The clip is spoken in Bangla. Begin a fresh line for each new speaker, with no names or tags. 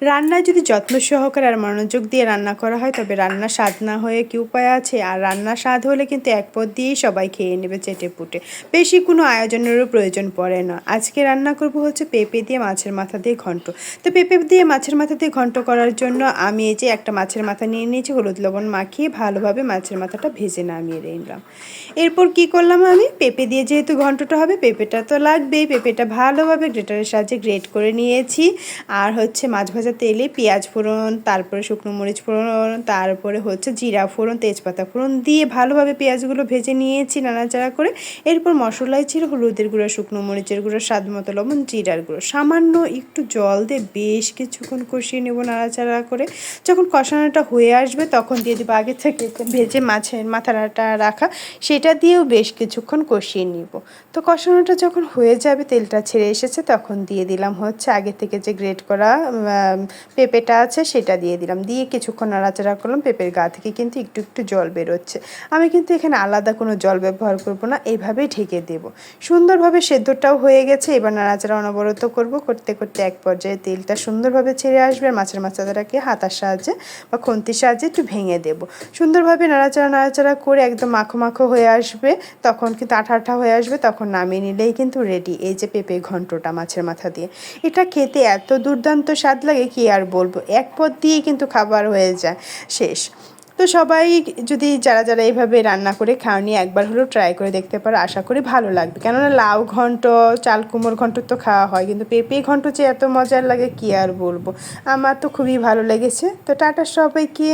রান্নায় যদি যত্ন সহকারে আর মনোযোগ দিয়ে রান্না করা হয় তবে রান্না স্বাদ না হয়ে কি উপায় আছে। আর রান্না স্বাদ হলে কিন্তু এক পদ দিয়েই সবাই খেয়ে নেবে চেটে পুটে, বেশি কোনো আয়োজনেরও প্রয়োজন পড়ে না। আজকে রান্না করব হচ্ছে পেঁপে দিয়ে মাছের মাথা দিয়ে ঘন্ট। তো পেঁপে দিয়ে মাছের মাথা দিয়ে ঘন্ট করার জন্য আমি এই যে একটা মাছের মাথা নিয়ে নিয়েছি, হলুদ লবণ মাখিয়ে ভালোভাবে মাছের মাথাটা ভেজে নামিয়ে নিলাম। এরপর কি করলাম, আমি পেঁপে দিয়ে যেহেতু ঘন্টটা হবে পেঁপেটা তো লাগবেই, পেঁপেটা ভালোভাবে গ্রেটারের সাহায্যে গ্রেট করে নিয়েছি। আর হচ্ছে মাছ ভাজা তেলে পেঁয়াজ ফোড়ন, তারপরে শুকনো মরিচ ফোড়ন, তারপরে হচ্ছে জিরা ফোড়ন, তেজপাতা ফোড়ন দিয়ে ভালোভাবে পেঁয়াজগুলো ভেজে নিয়েছি নাড়াচাড়া করে। এরপর মশলায় ছিল হলুদের গুঁড়ো, শুকনো মরিচের গুঁড়ো, স্বাদ মতো লবণ, জিরার গুঁড়ো, সামান্য একটু জল দিয়ে বেশ কিছুক্ষণ কষিয়ে নেব নাড়াচাড়া করে। যখন কষানোটা হয়ে আসবে তখন দিয়ে দেবো আগে থেকে ভেজে মাছের মাথাটা রাখা, সেটা দিয়েও বেশ কিছুক্ষণ কষিয়ে নিব। তো কষানোটা যখন হয়ে যাবে, তেলটা ছেড়ে এসেছে, তখন দিয়ে দিলাম হচ্ছে আগে থেকে যে গ্রেট করা পেঁপেটা আছে সেটা দিয়ে দিলাম। দিয়ে কিছুক্ষণ নাড়াচাড়া করলাম। পেঁপের গা থেকে কিন্তু একটু একটু জল বেরোচ্ছে। আমি কিন্তু এখানে আলাদা কোনো জল ব্যবহার করব না, এইভাবেই ঢেকে দেব। সুন্দরভাবে সেদ্ধটাও হয়ে গেছে। এবার নাড়াচাড়া অনবরত করব, করতে করতে এক পর্যায়ে তেলটা সুন্দরভাবে ছেড়ে আসবে। আর মাছের মাথাটাকে হাতার সাহায্যে বা খুন্তির সাহায্যে একটু ভেঙে দেব। সুন্দরভাবে নাড়াচাড়া করে একদম মাখো মাখো হয়ে আসবে, তখন কিন্তু আঠা আঠা হয়ে আসবে, তখন নামিয়ে নিলেই কিন্তু রেডি এই যে পেঁপে ঘন্টটা মাছের মাথা দিয়ে। এটা খেতে এত দুর্দান্ত স্বাদ লাগে কি আর বলবো, এক পদ দিয়েই কিন্তু খাবার হয়ে যায় শেষ। তো সবাই যদি যারা যারা এইভাবে রান্না করে খাওনি একবার হলেও ট্রাই করে দেখতে পারো, আশা করি ভালো লাগবে। কেননা লাউ ঘন্ট, চাল কুমড়োর ঘন্ট তো খাওয়া হয়, কিন্তু পেঁপে ঘন্ট যে এত মজার লাগে কি আর বলবো। আমার তো খুবই ভালো লেগেছে। তো টাটা সবাইকে।